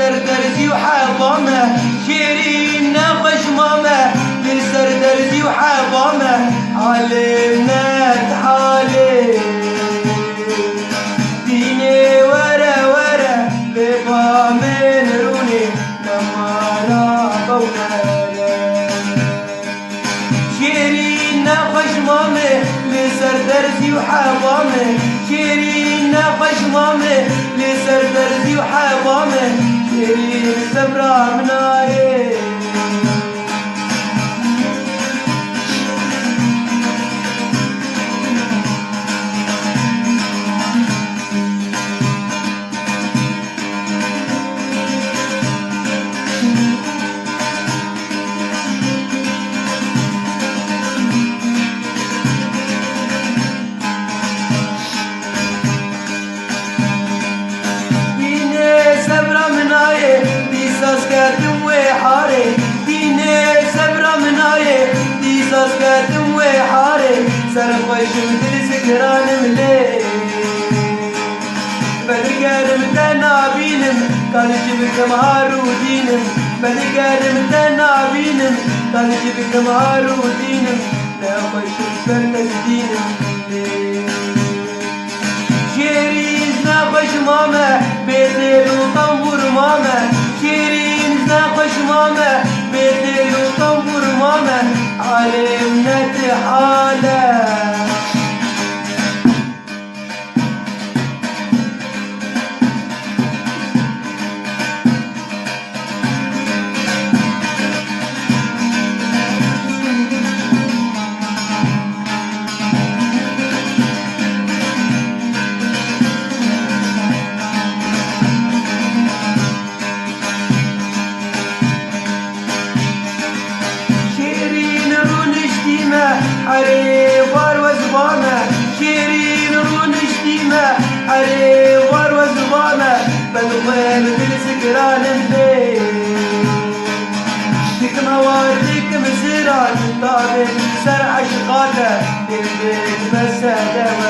لسر درزي وحضامه شيرين نخش مامه لسر درزي وحضامه علمنا تحالي ديني ورا ورا بفامن روني لما رابونا شيرين نخش مامه لسر درزي وحضامه شيرين نخش مامه لسر درزي وحضامه شيرين سبرا منايه ساسكاتم وحاري ديني سبرا مناي دي ساسكاتم وحاري سرخوش مثل سكران ملي بدقار متنا بينم كان جبك مهارو دينم بدقار متنا بينم كان جبك مهارو دينم لا خوش فرتك دينم شيرين ناخش ماما بيتي وطنبور ماما شيرين ناخش ماما بيتي وطنبور ماما علمنا تحالة عريفار وزبانة شيرين رون شتيمة عريفار وزبانة بدخل مثل سكران ملي ديك مواردك مسيران طابت سرع شقاته البيت بس هذا